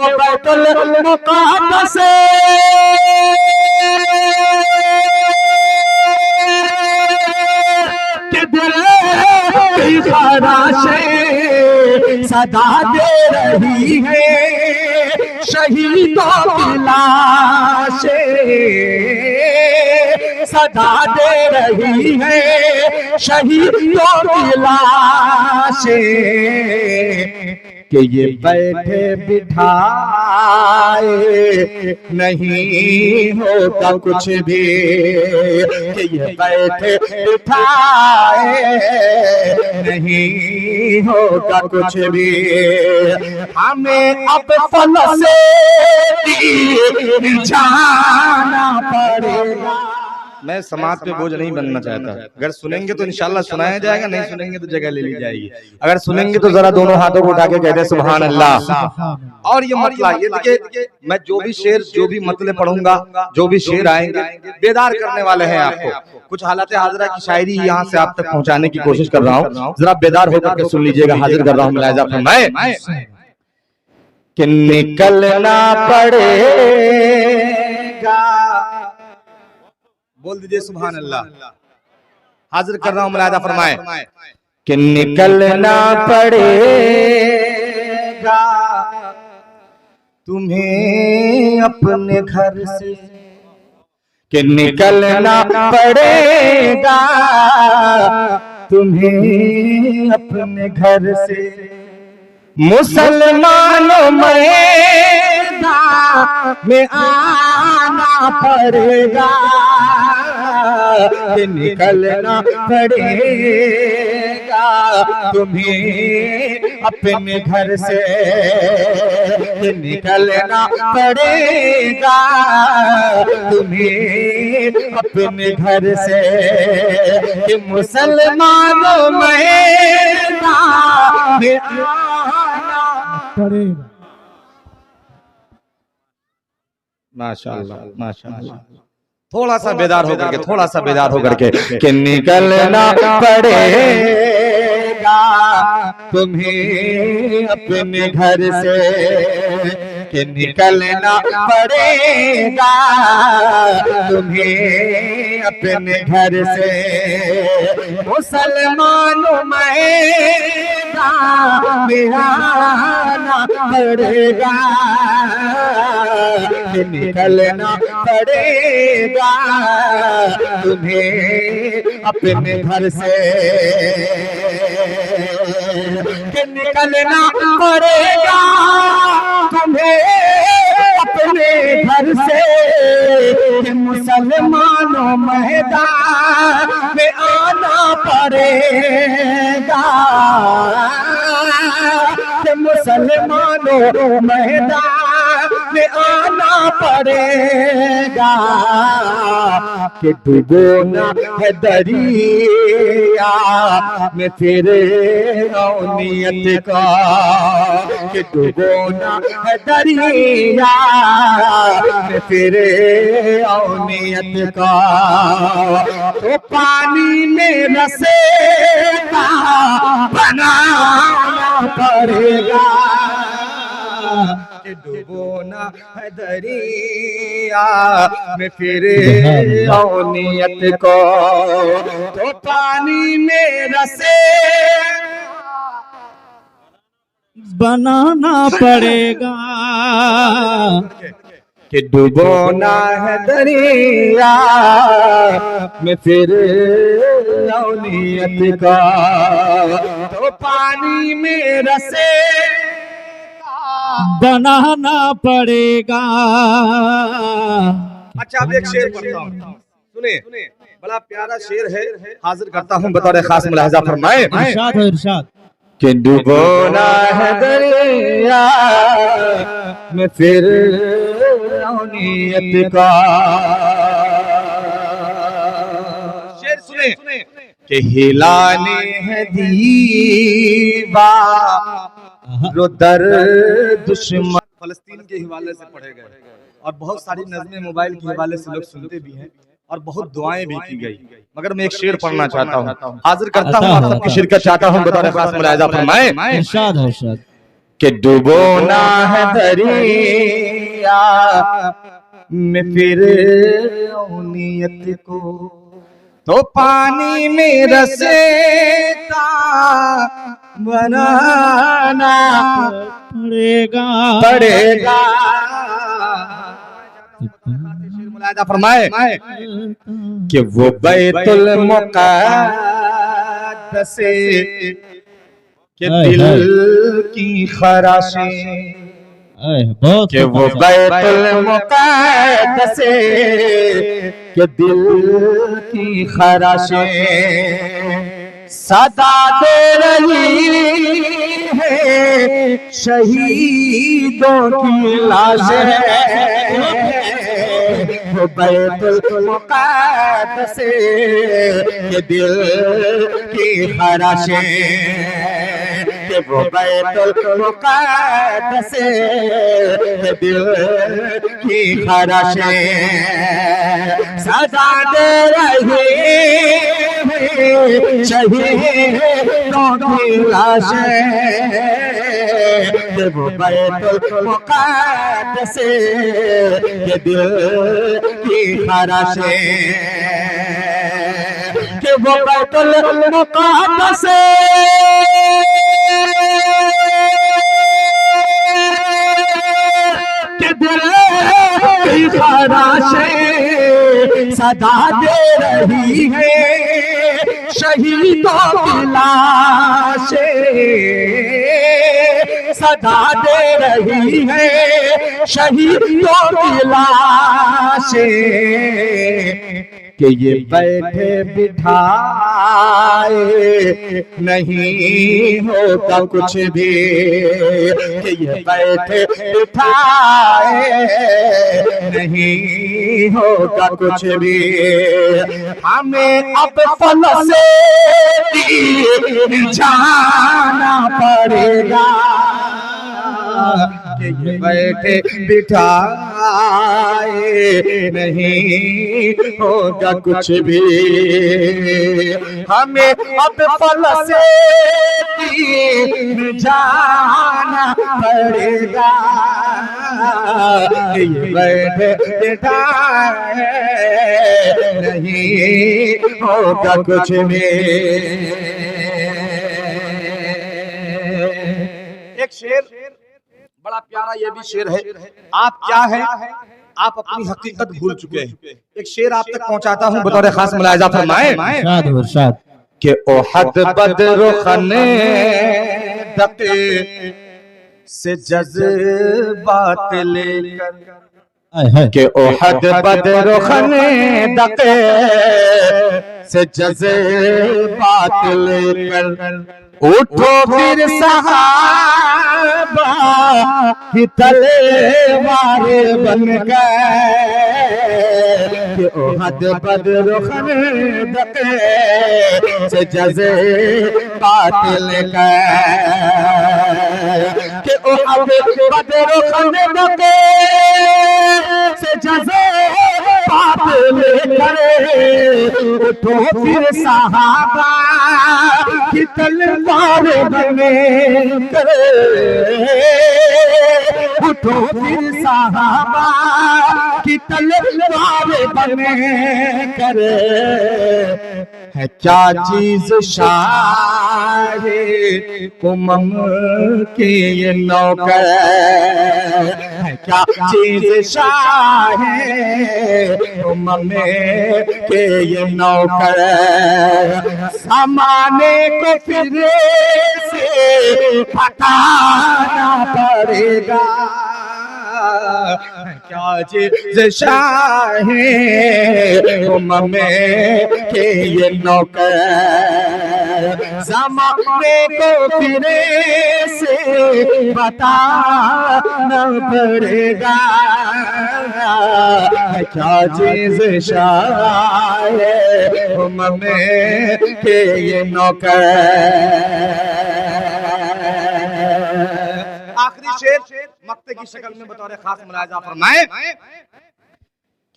वो बैतुल मुक़द्दस के दिल की ख़राशें सदा दे रही है शहीदों की लाशें सदा दे रही है शहीदों की लाशें कि ये बैठे बिठाए नहीं होता कुछ भी कि ये बैठे बिठाए नहीं होगा कुछ भी हमें अब फल से जाना पड़ेगा। मैं समाज पे बोझ नहीं बनना चाहता। अगर सुनेंगे तो इंशाल्लाह सुनाया जाएगा, नहीं सुनेंगे तो जगह ले ली जाएगी। अगर सुनेंगे तो जरा दोनों हाथों को उठा के कहते हैं सुभान अल्लाह। और ये मतला ये देखिए, मैं जो भी शेर जो भी मतले पढ़ूंगा, जो भी शेर आएंगे बेदार करने वाले हैं। आपको कुछ हालत हाजरा की शायरी यहाँ से आप तक पहुँचाने की कोशिश कर रहा हूँ, जरा बेदार होकर के सुन लीजिएगा। हाजिर कर रहा हूँ मुलाहिजा फरमाए कि निकलना पड़ेगा, बोल दीजिए सुभान अल्लाह। हाजिर कर रहा हूं मुलाहिजा फरमाए कि निकलना पड़ेगा तुम्हें अपने घर से, कि निकलना पड़ेगा तुम्हें अपने घर से। मुसलमानों मैदान में आना पड़ेगा, कि निकलना पड़ेगा तुम्हें अपने घर से, कि निकलना पड़ेगा तुम्हें अपने घर से। कि मुसलमानों मैदान में आना पड़ेगा। माशाअल्लाह माशाअल्लाह। थोड़ा सा बेदार होकर के, थोड़ा सा बेदार होकर के कि निकलना पड़ेगा तुम्हें अपने घर से, कि निकलना पड़ेगा तुम्हें अपने घर से। मुसलमानों मैदान में आना पड़ेगा, कि निकलना पड़ेगा तुम्हें अपने घर से, कि निकलना पड़ेगा तुम्हें अपने घर से। कि मुसलमानों मैदान में आना पड़ेगा, कि मुसलमानों मैदान में आना पड़ेगा। कि डूबोना है दरिया में फिर नियत का, कि डूबोना है दरिया में फिर नियत का। तो पानी में रसे का बनाना पड़ेगा, कि डूबोना है दरिया में फिर नियत को। तो पानी में रसे बनाना पड़ेगा, कि डूबोना है दरिया में फिर नियत का। तो पानी में रसे बनाना पड़ेगा। अच्छा, अब एक शेर पढ़ता हूँ, सुने, बड़ा प्यारा शेर है, हाजिर करता हूँ बतौर खास मुलाहिजा फरमाए। इरशाद है इरशाद। कि डुबोना है दरिया में फिर नियत का। शेर सुने कि हिलाने है दीवार दर दुश्मन। फलस्तीन के हवाले से पढ़े गए और बहुत सारी नज़में मोबाइल के हवाले से लोग सुनते भी हैं और बहुत दुआएं भी की गई, मगर मैं एक शेर पढ़ना चाहता हूँ, हाजिर करता हूँ, आप सबकी शिरकत चाहता हूँ बतौर खास मुलाहिजा फरमाए। इरशाद है इरशाद। कि डुबोना है दरिया में फिर नियत को, तो पानी में रसेता बनाना पड़ेगा। मुलाहिजा फरमाए कि वो बैतुल मुक़द्दस के दिल की खराशें, कि वो बैतुल मुक़द्दस के दिल की खराशें सदा दे रही है शहीदों की लाशें। वो बैतुल मुक़द्दस के दिल की खराशें, कि वो बैतुल मुक़द्दस के दिल की खराशें सदा दे रही शहीदों की लाशें। वो बैतुल मुक़द्दस के दिल की खराशें, कि वो बैतुल मुक़द्दस के दिल की खराशें सदा दे रही है शहीदों की लाशें, सदा दे रही है शहीदों की लाशें। कि ये बैठे बिठाए नहीं होगा कुछ भी, कि ये बैठे बिठाए नहीं होगा कुछ भी। हमें अब फल से जाना पड़ेगा, कि ये बैठे बिठाए नहीं होगा कुछ भी। हमें अब फल से जाना पड़ेगा, कि ये बैठे बिठाए नहीं होगा कुछ भी। एक शेर बड़ा प्यारा, ये भी शेर है। आप क्या है, आप अपनी हकीकत भूल चुके हैं। एक शेर आप तक पहुंचाता हूं, बतौर खास मुलाहिजा फरमाए कि ओहद बद्र खंदक से जज्बात लेकर, कि ओहद बद्र खंदक से जज्बात लेकर उठो फिर सहाबा की तलवार बन गए। ओहद बद्र खंदक से जज़्बात लेकर, ओहद बद्र खंदक से जज़्बात लेकर उठो फिर सहाबा की तलवार बने करे, उठो फिर सहाबा की तलवार बने करे। है क्या चीज शाहे उमम के ये नौकर, है क्या चीज शाहे उमम के ये नौकर। सामाने को फिर से हटाना पड़ेगा, क्या चीज शाहे उमम के ये नौकर। ज़माने को फिर से बताना पड़ेगा, क्या चीज शाहे उमम के ये नौकर। आखिरी शेर मक्ते की शक्ल में बतौर खास मुलाहिजा फरमाए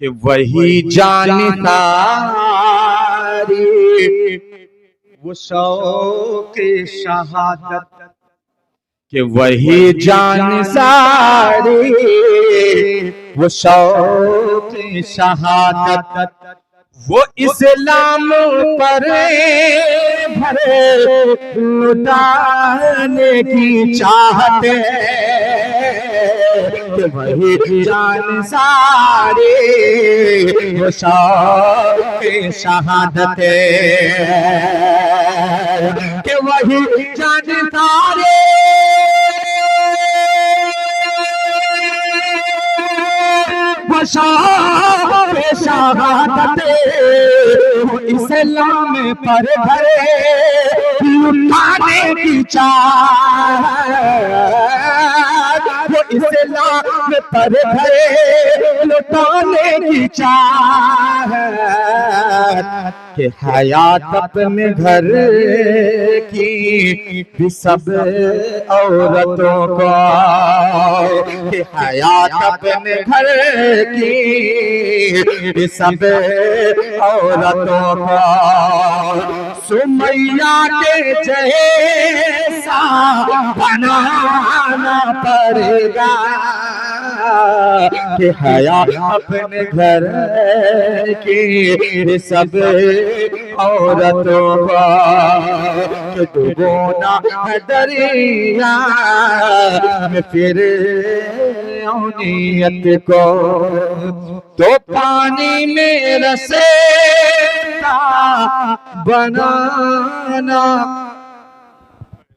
कि वही जानकारी वो शौक़ शहादत, कि वही जान सारी वो शौक़ शहादत, वो इस्लाम पर भरे लुटाने की चाहत कि वही जान सारे वो शौक़ शहादत कि वही जान सारे वो शौक़ शहादत इस्लाम पर भरे लुटाने की चाहत, वो इस्लाम पर भरे लुटाने की चाहत कि हयात अपने घर की भी सब औरतों को, कि हयात अपने घर की भी सब औरतों को सुमैया के जैसा बनाना पड़ेगा कि हया अपने घर की सब औरतों को डुबोना दरिया में फिर औनियत को, तो पानी में रसे बनाना